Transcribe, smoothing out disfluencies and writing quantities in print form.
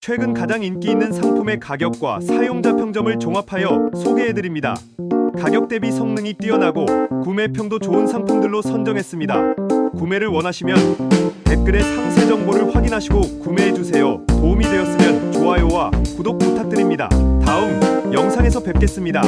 최근 가장 인기 있는 상품의 가격과 사용자 평점을 종합하여 소개해드립니다. 가격 대비 성능이 뛰어나고 구매평도 좋은 상품들로 선정했습니다. 구매를 원하시면 댓글에 상세 정보를 확인하시고 구매해주세요. 도움이 되었으면 좋아요와 구독 부탁드립니다. 다음 영상에서 뵙겠습니다.